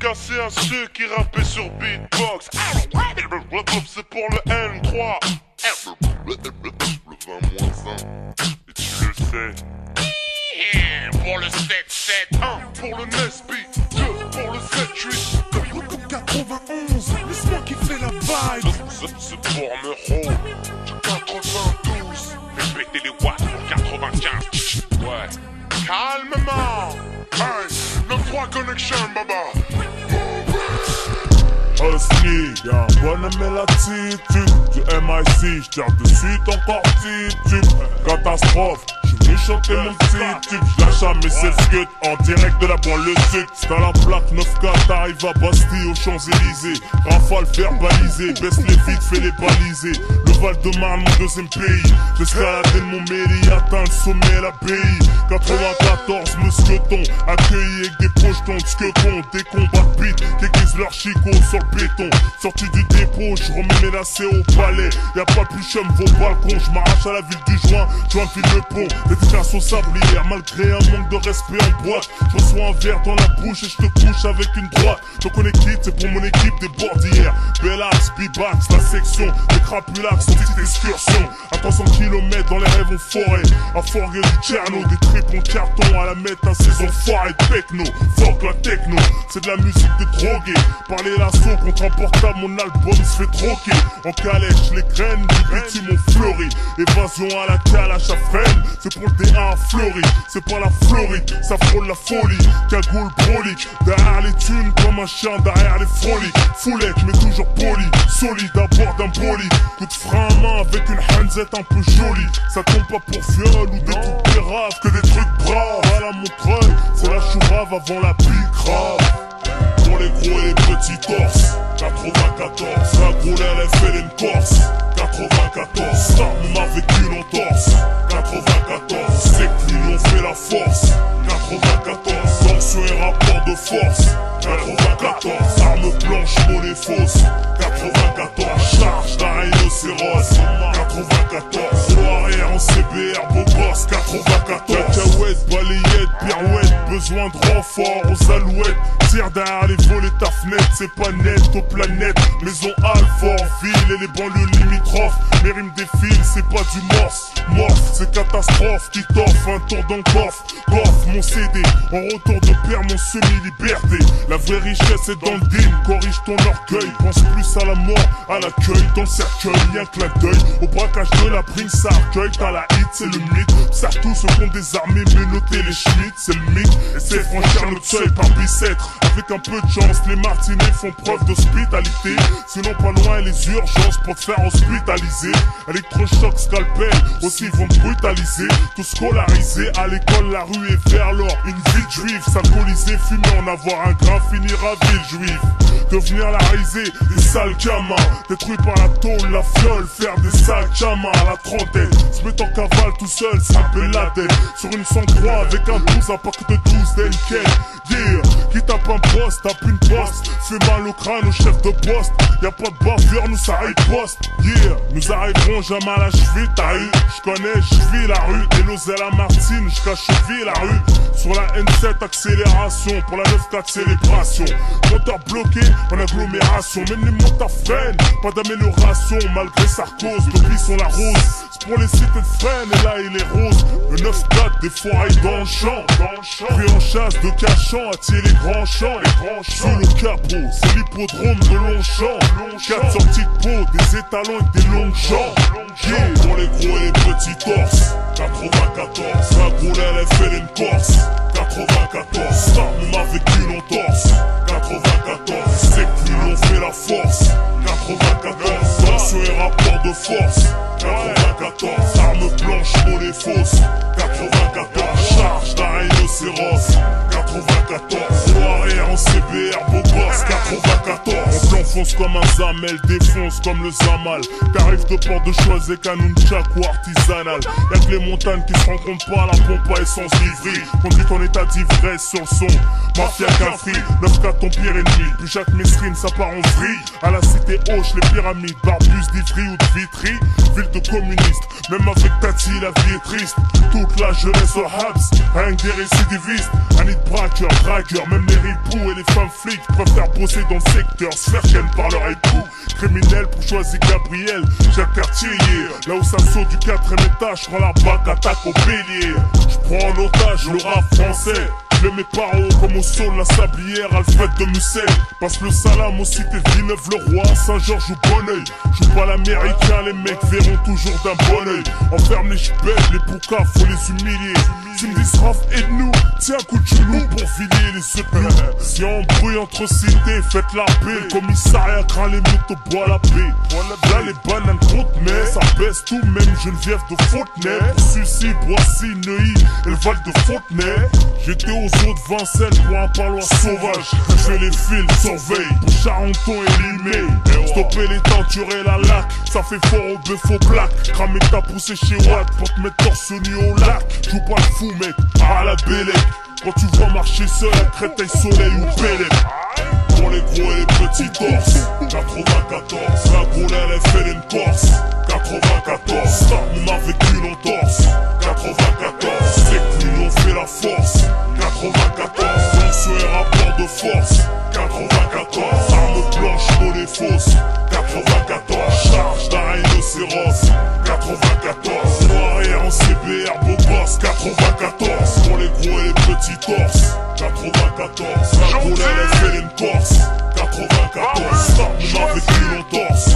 cassé à ceux qui rappaient sur beatbox. C'est pour le N3. Le 20-1. Et tu le sais. Pour le 7-7. 1 pour le Nesby. 2 pour le 7-8. 91, laisse-moi kiffer la vibe. C'est pour Neuro. 92. Répétez les watts pour 95. Ouais. Calmement. Hey, 9-3 connection, baba. Husky, y'a un bonhomme et l'attitude du MIC, j'tire de suite encore titube. Catastrophe, j'suis venu chanter mon petit tube. J'lâche à mes self-cuts en direct de la banlieue sud. C'est à la plaque 9K, t'arrives à Bastille aux Champs-Élysées. Rafale verbalisée, baisse les vides, fais les baliser. Le Val-de-Marne, mon deuxième pays. J'escalade le Montmélie, atteint le sommet, l'abbaye. 94, mousqueton, accueilli avec des projetons de squeton. Des combats de beat, qui aiguisent leur chicot sur le béton. Sorti du dépôt, j'remets mes lacets au palais. Y'a pas plus chum vos balcons, j'm'arrache à la ville du joint, j'enfile le pont. Dédicace aux sablières, malgré un manque de respect en boîte. J'reçois un verre dans la bouche et j'te couche avec une droite. Donc on est quitte, c'est pour mon équipe des bordières. Bellax, B-Bax, la section, des crapulax, en petite excursion. À 300 km dans les rêves en forêt. À forger du Tcherno, des tripes en carton à la mettre à saison foire et techno. Fuck la techno, c'est de la musique de drogué. Parler l'assaut contre un portable, mon album se fait troquer. En calèche, les graines du bitume ont fleuri. Évasion à la calache à freine, c'est pour le D1 à Fleury. C'est pas la Floride, ça frôle la folie. Cagoule brolique, derrière les thunes comme un chien derrière les froliques. Foulette, mais toujours poli, solide à bord d'un bolide. Coup de frein à main avec une hanzette un peu jolie. Ça tombe pas pour viol ou des trucs péraves, que des trucs braves. À la Montreuil, c'est la chourave avant la bicrave. Pour les gros et les petits torses, 94. La groule elle fait une Corse, 94. Sarme avec une entorse, 94. C'est que l'union fait la force, 94. Tension et rapport de force, 94. Arme blanche, monnaie fausse, 94. Charge d'un rhinocéros, 94. Au arrière en CBR, beau gosse, 94. Cacahuète, balayette, pirouette, besoin de renfort aux alouettes. Tire derrière les volets ta fenêtre, c'est pas net aux planètes. Maison Alfort, ville et les banlieues limitrophes. Les rimes défilent, c'est pas du morse. Morph, c'est catastrophe qui t'offre un tour dans le coffre. Coffre mon CD, en retour de père mon semi-liberté. La vraie richesse est dans le deal, corrige ton orgueil. Pense plus à la mort, à l'accueil, dans le cercueil, y'a clin d'œil. Au braquage de la prime, ça recueille, t'as la hit, c'est le mythe. Serre tous ceux qu'on désarmé, mais noter les schmitts, c'est le mythe. Et c'est franchir notre seuil par bicêtre. Avec un peu de chance, les martinets font preuve d'hospitalité. Sinon pas loin les urgences pour te faire hospitaliser. Électrochoc, scalpel, aussi vont te brutaliser. Tout scolarisé, à l'école la rue est vers l'or. Une vie juive, s'alcooliser, fumer, en avoir un grain, finir à ville juive. Devenir la risée, des sales gamins. Détruit par la tôle, la fiole, faire des sales gamins à la trentaine. Se mettre en cavale tout seul, s'appelle la tête. Sur une 103 avec un 12, un pack de 12 d'Enken. Yeah, qui tape un poste, tape une poste. Fait mal au crâne au chef de poste. Y'a pas de bavure, nous ça riposte. Yeah, nous arriverons jamais à la cheville, t'as eu. J'connais, j'vis la rue. Et l'oselle à Martine, j'cache cheville la rue. Sur la N7, accélération. Pour la 9-4, célébration. Moteur bloqué, en agglomération. Même les moteurs freinent, pas d'amélioration. Malgré Sarkozy, depuis sont la rose. C'est pour les cités de freine, et là il est rose. Le 9-4, des foirailles dans le champ. Pris en chasse de cachant, attirer les grands champs. Sous le capot, c'est l'hippodrome de Longchamp. 4 sorties de peau, des étalons et des longues jambes. Yeah, pour les gros et les petits torses, 94. La groule elle fait une Corse, 94. Sarme avec une entorse, 94. C'est que l'union fait la force, 94. Tension et rapport de force, 94. Arme blanche, monnaie fausse, 94. Charge d'un rhinocéros, 94. Au arrière en CBR, beau gosse, 94. En plan fonce comme un zamel, défonce comme le zamal. Tarif de port de Choisey, Kanunchak ou artisanal. Y'a que les montagnes qui se rencontrent pas, la pompe à essence d'Ivry. Conduit en état d'ivresse sur le son, mafia Cafri, 9-4 ton pire ennemi. Puis Jacques Mesrine, ça part en vrille. À la cité Hoche, les pyramides, Barbus d'Ivry ou de Vitry. Ville de communistes, même avec Tati, la vie est triste. Toute la jeunesse au Habs, rien que des récidivistes. Un nid de braqueur, dragueur, même les ripoux et les femmes flics préfèrent bosser dans le secteur, se faire ken par leur époux. Criminel pour choisir Gabriel, Jacques Cartier, yeah. Là où ça saute du 4ème étage, je prends la bac, attaque au bélier. Je prends en otage le rap français. Je mets par haut comme au sol la sablière, Alfred de Musset. Passe le salam aux cités Villeneuve-le-Roi, Saint-Georges ou Bonneuil. Joue pas l'américain, les mecs verront toujours d'un bon oeil. Enferme les ch'belles, les poucas, faut les humilier. Tu me dis Raph, aide-nous, tiens un coup de genou pour filer les secours. Si on brouille entre cités, faites la paix. Le commissariat craint les motos, boit la paix. Là les bananes comptent, mais ça baisse tout, même Geneviève de Fontenay. Sucy, Boissy, Neuilly et le Val de Fontenay. J'étais aux eaux de Vincennes pour un parloir sauvage. Je les fils, surveille, pour Charenton et Limay. Stopper les tentures et la lac, ça fait fort au bœuf au black. Cramer ta poussée chez Watt pour te mettre torse nu au lac. Joue pas le fou mec, à la Bélec. Quand tu vois marcher seul à Créteil, Soleil ou Bélec. Pour les gros et les petits torses, 94. La goulelle elle fait une Corse, 94. Start mon vécu l'entorse, 94. C'est que l'union fait la force, 94. Fonction et rapport de force, 94. Arme blanche, monnaie fausse, 94. Charge d'un rhinocéros, 94. Arrière en CBR, beau gosse, 94. Pour les gros et les petits torses, 94. La goulelle elle fait une Corse, 94. Start mon vécu l'entorse,